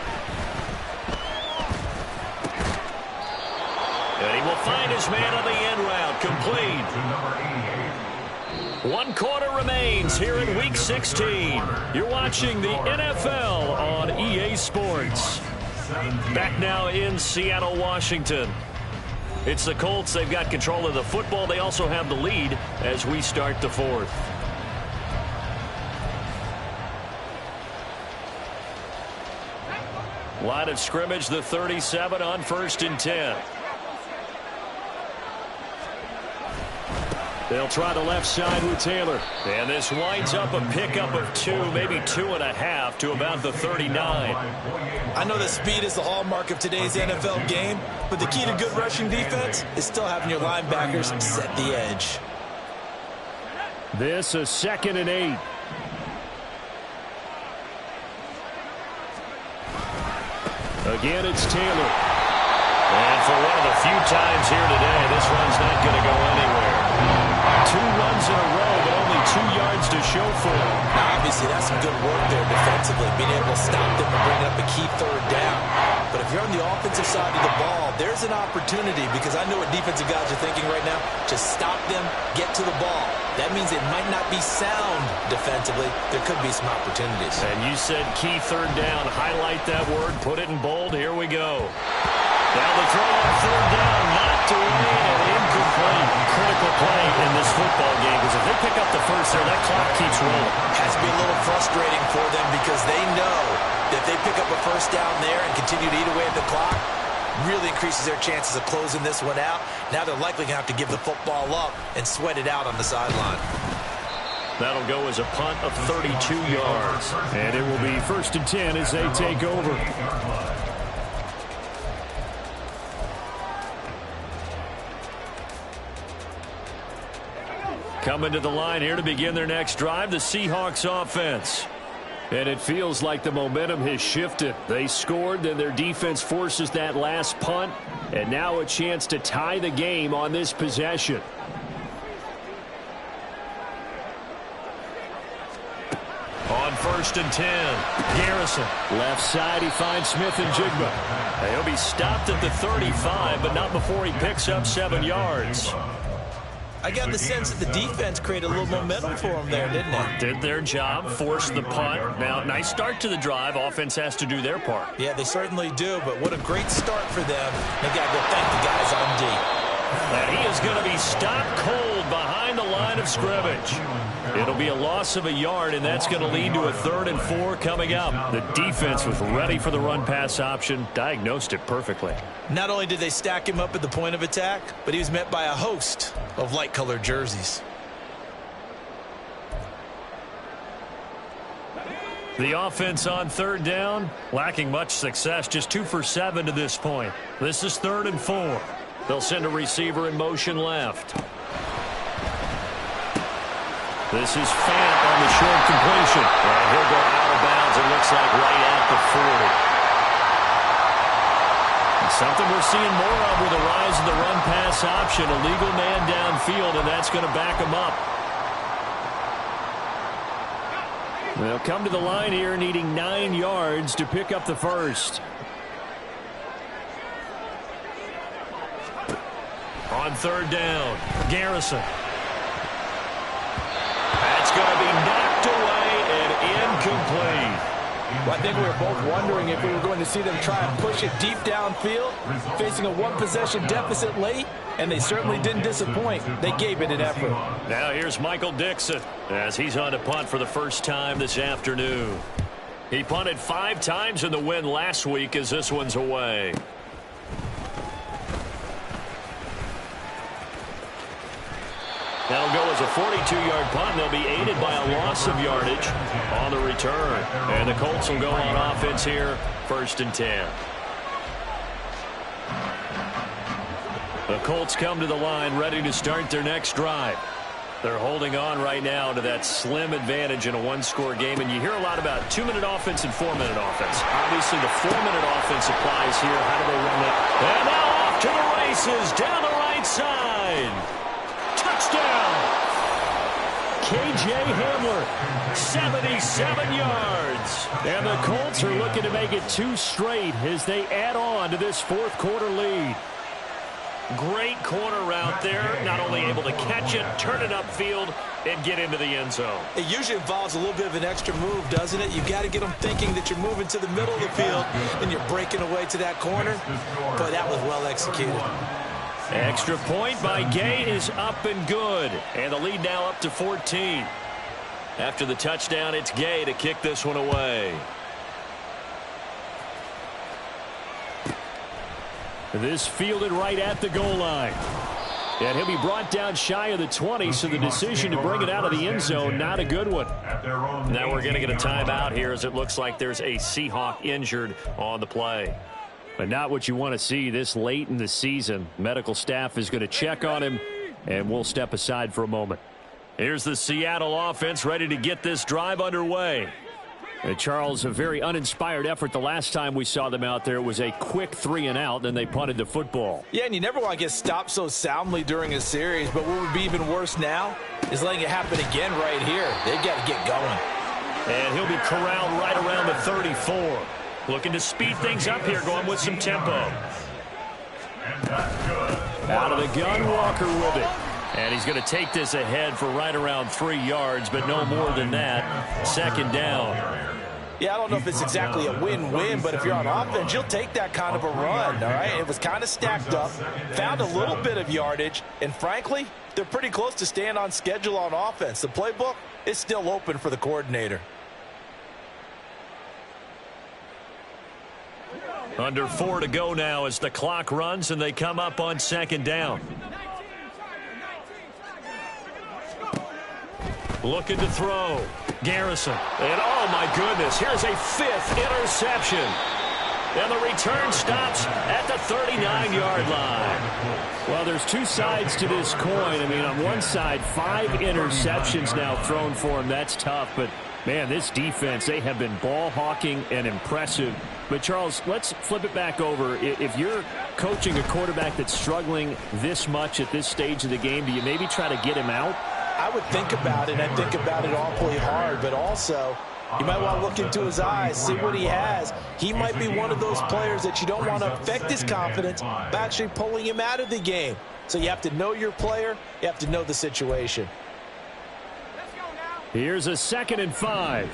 And he will find his man on the end route, complete. 1 quarter remains here in Week 16. You're watching the NFL on EA Sports. Back now in Seattle, Washington. It's the Colts. They've got control of the football. They also have the lead as we start the 4th. Line of scrimmage, the 37 on 1st and 10.
They'll try the left side with Taylor.
And this winds up a pickup of 2, maybe 2.5 to about the 39.
I know that speed is the hallmark of today's NFL game, but the key to good rushing defense is still having your linebackers set the edge.
This a 2nd and 8. Again, it's Taylor.
And for one of the few times here today, this run's not going to go anywhere.
2 runs in a row, but only 2 yards to show for it.
Now, obviously, that's some good work there defensively, being able to stop them and bring up a key 3rd down. But if you're on the offensive side of the ball, there's an opportunity, because I know what defensive guys are thinking right now. Just stop them, get to the ball. That means it might not be sound defensively. There could be some opportunities.
And you said key 3rd down. Highlight that word. Put it in bold. Here we go. Now the throw on 3rd down. Knocked away and incomplete. Critical play in this football game, because if they pick up the first there, that clock keeps rolling.
Has to be a little frustrating for them, because they know that if they pick up a 1st down there and continue to eat away at the clock, really increases their chances of closing this one out. Now they're likely going to have to give the football up and sweat it out on the sideline.
That'll go as a punt of 32 yards.
And it will be 1st and 10 as they take over.
Coming to the line here to begin their next drive, the Seahawks offense.
And it feels like the momentum has shifted. They scored, then their defense forces that last punt, and now a chance to tie the game on this possession.
On 1st and 10, Garrison.
Left side, he finds Smith and Jigba.
He'll be stopped at the 35, but not before he picks up 7 yards.
I got the sense that the defense created a little momentum for them there, didn't they?
Did their job, forced the punt. Now, nice start to the drive. Offense has to do their part.
Yeah, they certainly do, but what a great start for them. They got to go thank the guys on D.
And he is going to be stopped cold behind the line of scrimmage. It'll be a loss of a yard, and that's going to lead to a 3rd and 4 coming up. The defense was ready for the run-pass option, diagnosed it perfectly.
Not only did they stack him up at the point of attack, but he was met by a host of light-colored jerseys.
The offense on 3rd down, lacking much success, just 2 for 7 to this point. This is 3rd and 4. They'll send a receiver in motion left. This is Fant on the short completion. And he'll go out of bounds, it looks like right at the 40. Something we're seeing more of with the rise of the run-pass option. A legal man downfield, and that's going to back him up.
They'll come to the line here needing 9 yards to pick up the first.
On third down, Garrison. That's going to be knocked away and incomplete.
Well, I think we were both wondering if we were going to see them try and push it deep downfield, facing a one-possession deficit late, and they certainly didn't disappoint. They gave it an effort.
Now here's Michael Dixon as he's on to punt for the first time this afternoon. He punted 5 times in the win last week as this one's away. That'll go as a 42-yard punt. They'll be aided by a loss of yardage on the return. And the Colts will go on offense here, 1st and 10. The Colts come to the line ready to start their next drive. They're holding on right now to that slim advantage in a one-score game. And you hear a lot about 2-minute offense and 4-minute offense. Obviously, the 4-minute offense applies here. How do they run it? And now off to the races down the right side. Touchdown! K.J. Hamler, 77 yards. And the Colts are looking to make it 2 straight as they add on to this 4th quarter lead. Great corner route there. Not only able to catch it, turn it upfield, and get into the end zone.
It usually involves a little bit of an extra move, doesn't it? You've got to get them thinking that you're moving to the middle of the field and you're breaking away to that corner. But that was well executed.
Extra point by Gay is up and good. And the lead now up to 14. After the touchdown, it's Gay to kick this one away. This fielded right at the goal line. And he'll be brought down shy of the 20, so the decision to bring it out of the end zone, not a good one. Now we're going to get a timeout here as it looks like there's a Seahawk injured on the play. But not what you want to see this late in the season. Medical staff is going to check on him, and we'll step aside for a moment. Here's the Seattle offense ready to get this drive underway. And Charles, a very uninspired effort the last time we saw them out there. It was a quick 3-and-out, then they punted the football.
Yeah, and you never want to get stopped so soundly during a series, but what would be even worse now is letting it happen again right here. They've got to get going.
And he'll be corralled right around the 34. Looking to speed things up here, going with some tempo. Out of the gun, Walker with it. And he's going to take this ahead for right around 3 yards, but no more than that. 2nd down.
Yeah, I don't know if it's exactly a win-win, but if you're on offense, you'll take that kind of a run, all right? It was kind of stacked up, found a little bit of yardage, and frankly, they're pretty close to staying on schedule on offense. The playbook is still open for the coordinator.
Under 4 to go now as the clock runs and they come up on 2nd down. Looking to throw. Garrison. And oh my goodness, here's a 5th interception. And the return stops at the 39-yard line. Well, there's 2 sides to this coin. I mean, on one side, 5 interceptions now thrown for him. That's tough, but man, this defense, they have been ball hawking and impressive. But, Charles, let's flip it back over. If you're coaching a quarterback that's struggling this much at this stage of the game, do you maybe try to get him out?
I would think about it. I think about it awfully hard, but also you might want to look into his eyes, see what he has. He might be one of those players that you don't want to affect his confidence by actually pulling him out of the game. So you have to know your player. You have to know the situation.
Here's a 2nd and 5.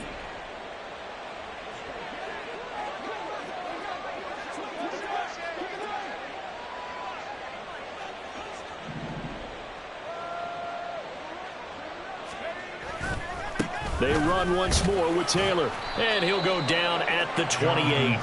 They run once more with Taylor, and he'll go down at the 28.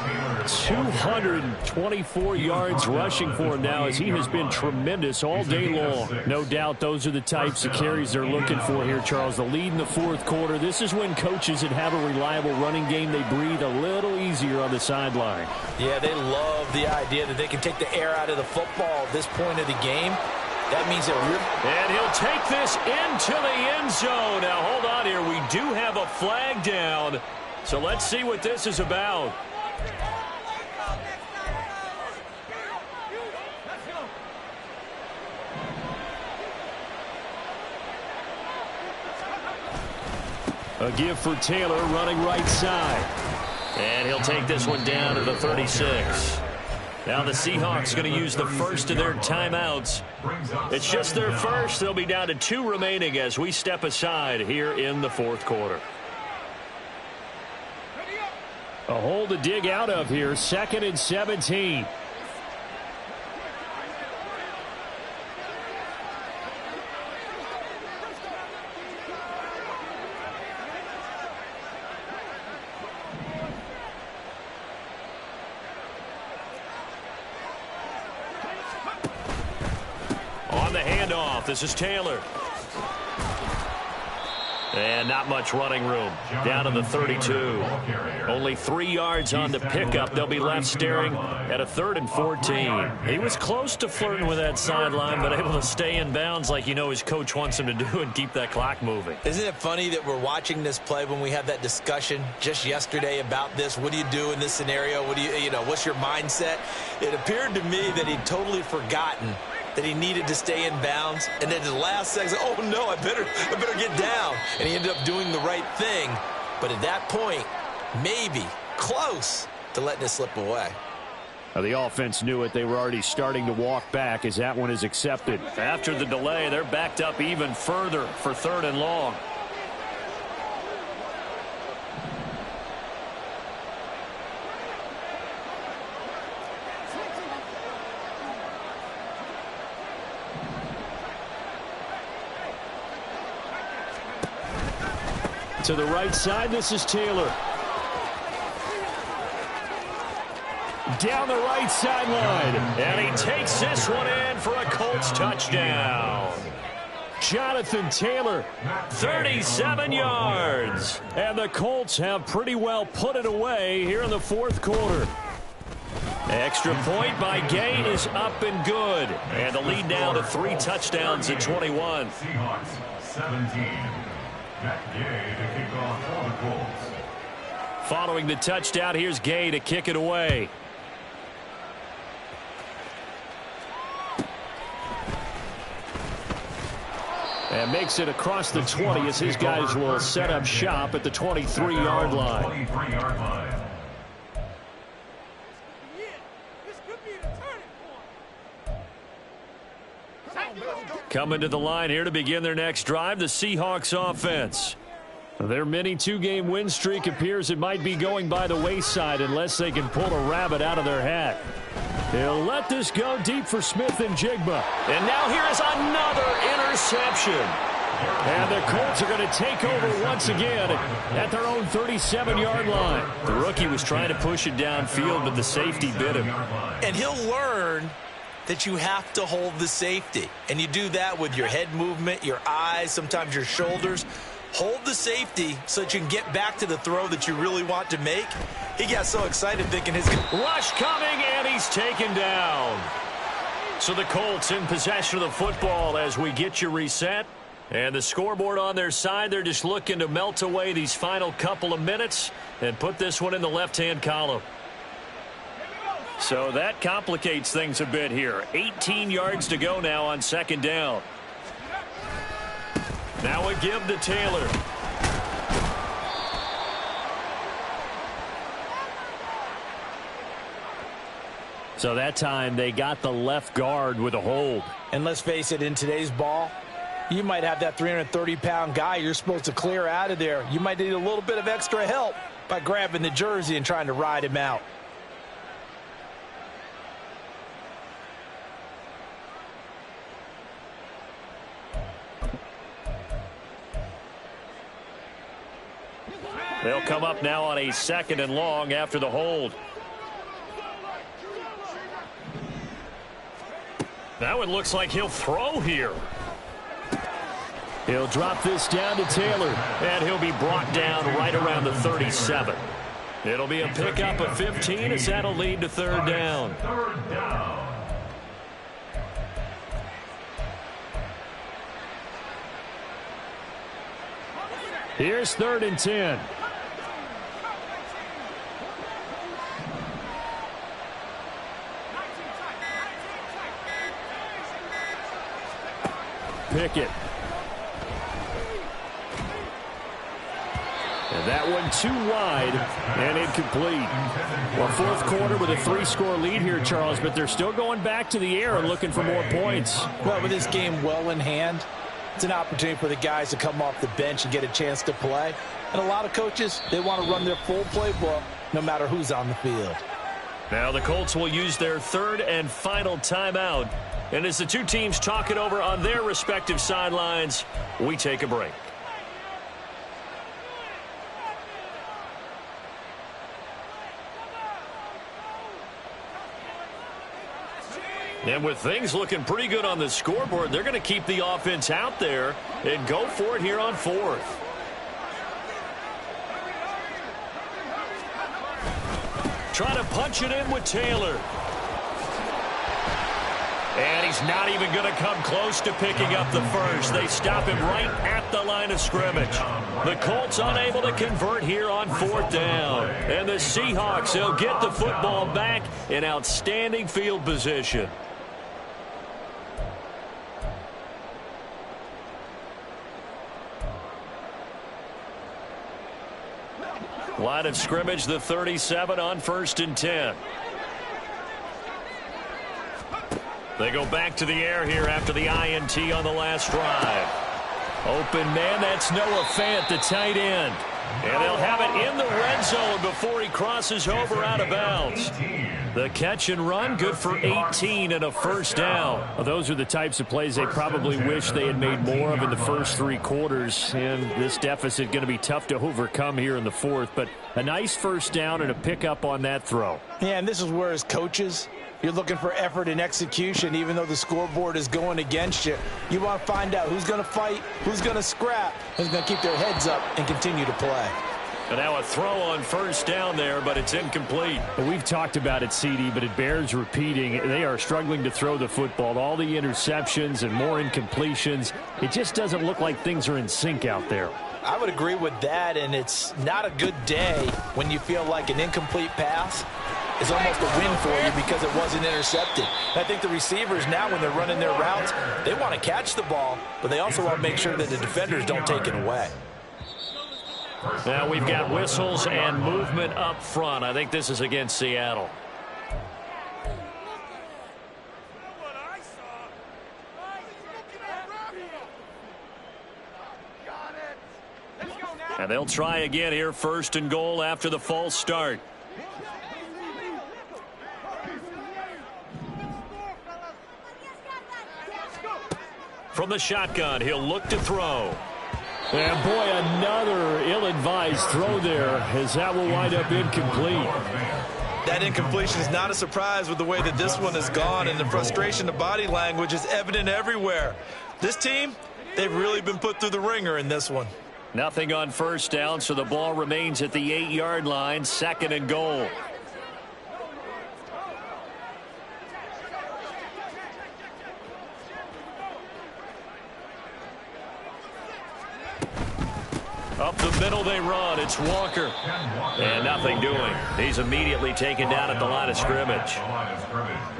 224 yards rushing for him now as he has been tremendous all day long. No doubt those are the types of carries they're looking for here, Charles. The lead in the 4th quarter. This is when coaches that have a reliable running game, they breathe a little easier on the sideline.
Yeah, they love the idea that they can take the air out of the football at this point of the game. That means that
and he'll take this into the end zone. Now, hold on here. We do have a flag down. So let's see what this is about. A give for Taylor running right side. And he'll take this one down to the 36. Now the Seahawks going to use the first of their timeouts. It's just their first. They'll be down to 2 remaining as we step aside here in the fourth quarter.
A hole to dig out of here. 2nd and 17.
On the handoff, this is Taylor. And not much running room. Down to the 32. Only 3 yards on the pickup. They'll be left staring at a 3rd and 14. He was close to flirting with that sideline, but able to stay in bounds like his coach wants him to do and keep that clock moving.
Isn't it funny that we're watching this play when we had that discussion just yesterday about this? What do you do in this scenario? What do what's your mindset? It appeared to me that he'd totally forgotten that he needed to stay in bounds, and then the last second, oh no, I better get down. And he ended up doing the right thing, but at that point, maybe close to letting it slip away.
Now the offense knew it. They were already starting to walk back as that one is accepted.
After the delay, they're backed up even further for 3rd and long.
To the right side, this is Taylor. Down the right sideline.
And he takes this one in for a Colts touchdown.
Jonathan Taylor,
37 yards.
And the Colts have pretty well put it away here in the fourth quarter.
Extra point by Gain is up and good. And the lead now to 3 touchdowns at 21.
Seahawks 17. Matt Gay to kick off for the Colts.
Following the touchdown, here's Gay to kick it away.
And makes it across the 20 as his guys will set up shop at the 23-yard line.
23-yard line.
Coming to the line here to begin their next drive, the Seahawks offense.
Their mini 2-game win streak appears it might be going by the wayside unless they can pull a rabbit out of their hat. They'll let this go deep for Smith and Jigba.
And now here is another interception.
And the Colts are going to take over once again at their own 37-yard line.
The rookie was trying to push it downfield, but the safety bit him.
And he'll learn that you have to hold the safety. And you do that with your head movement, your eyes, sometimes your shoulders. Hold the safety so that you can get back to the throw that you really want to make. He got so excited thinking his
rush coming, and he's taken down. So the Colts in possession of the football as we get you reset. And the scoreboard on their side, they're just looking to melt away these final couple of minutes and put this one in the left-hand column. So that complicates things a bit here. 18 yards to go now on 2nd down. Now a give to Taylor.
So that time they got the left guard with a hold.
And let's face it, in today's ball, you might have that 330-pound guy you're supposed to clear out of there. You might need a little bit of extra help by grabbing the jersey and trying to ride him out.
They'll come up now on a 2nd and long after the hold. That one looks like he'll throw here.
He'll drop this down to Taylor.
And he'll be brought down right around the 37. It'll be a pickup of 15 as that'll lead to 3rd down.
3rd down.
Here's 3rd and 10. Pickett. And that one too wide and incomplete. Well, fourth quarter with a 3-score lead here, Charles, but they're still going back to the air and looking for more points.
Well, with this game well in hand, it's an opportunity for the guys to come off the bench and get a chance to play. And a lot of coaches, they want to run their full playbook no matter who's on the field.
Now the Colts will use their third and final timeout. And as the two teams talk it over on their respective sidelines, we take a break. And with things looking pretty good on the scoreboard, they're going to keep the offense out there and go for it here on fourth. Trying to punch it in with Taylor. And he's not even going to come close to picking up the first. They stop him right at the line of scrimmage. The Colts unable to convert here on fourth down. And the Seahawks, they'll get the football back in outstanding field position. Line of scrimmage, the 37 on 1st and 10. They go back to the air here after the INT on the last drive. Open man, that's Noah Fant, the tight end. And they'll have it in the red zone before he crosses over out of bounds. The catch and run, good for 18 and a first down.
Well, those are the types of plays they probably wish they had made more of in the first 3 quarters. And this deficit going to be tough to overcome here in the fourth. But a nice first down and a pickup on that throw.
Yeah, and this is where as coaches, you're looking for effort and execution. Even though the scoreboard is going against you, you want to find out who's going to fight, who's going to scrap, who's going to keep their heads up and continue to play.
And now a throw on first down there, but it's incomplete.
We've talked about it, CD, but it bears repeating. They are struggling to throw the football. All the interceptions and more incompletions. It just doesn't look like things are in sync out there.
I would agree with that, and it's not a good day when you feel like an incomplete pass is almost a win for you because it wasn't intercepted. And I think the receivers now, when they're running their routes, they want to catch the ball, but they also want to make sure that the defenders don't take it away.
Now we've got whistles and movement up front. I think this is against Seattle. And they'll try again here, 1st and goal after the false start. From the shotgun, he'll look to throw.
And boy, another ill-advised throw there, as that will wind up incomplete.
That incompletion is not a surprise with the way that this one has gone, and the frustration, the body language is evident everywhere. This team, they've really been put through the ringer in this one.
Nothing on first down, so the ball remains at the 8-yard line, 2nd and goal. Up the middle they run. It's Walker. And nothing doing. He's immediately taken down at the line of scrimmage.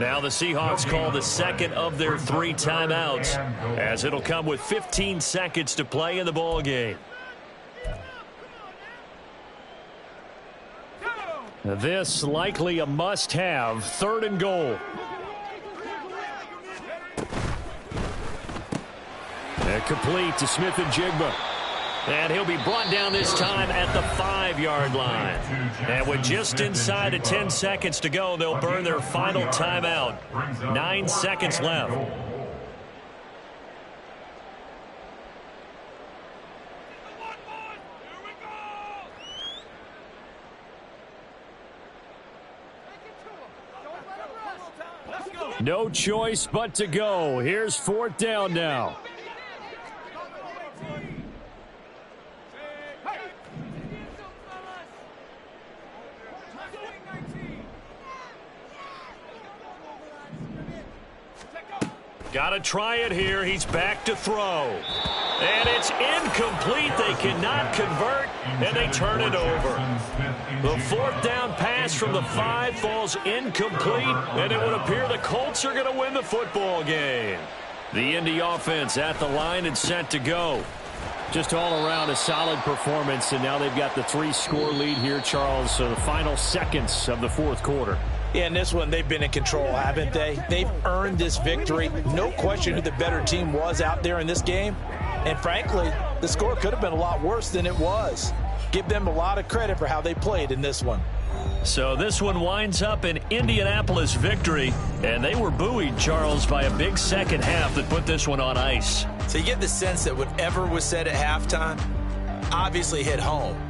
Now the Seahawks call the second of their 3 timeouts, as it'll come with 15 seconds to play in the ball game.
This likely a must-have, 3rd and goal. And complete to Smith-Njigba.
And he'll be brought down this time at the 5-yard line. And with just inside of 10 seconds to go, they'll burn their final timeout. 9 seconds left.
No choice but to go. Here's 4th down now.
Got to try it here. He's back to throw. And it's incomplete. They cannot convert, and they turn it over. The 4th down pass from the 5 falls incomplete, and it would appear the Colts are going to win the football game. The Indy offense at the line and set to go.
Just all around a solid performance, and now they've got the 3-score lead here, Charles. So the final seconds of the fourth quarter.
Yeah, in this one, they've been in control, haven't they? They've earned this victory. No question who the better team was out there in this game. And frankly, the score could have been a lot worse than it was. Give them a lot of credit for how they played in this one.
So this one winds up an Indianapolis victory, and they were buoyed, Charles, by a big second half that put this one on ice.
So you get the sense that whatever was said at halftime obviously hit home.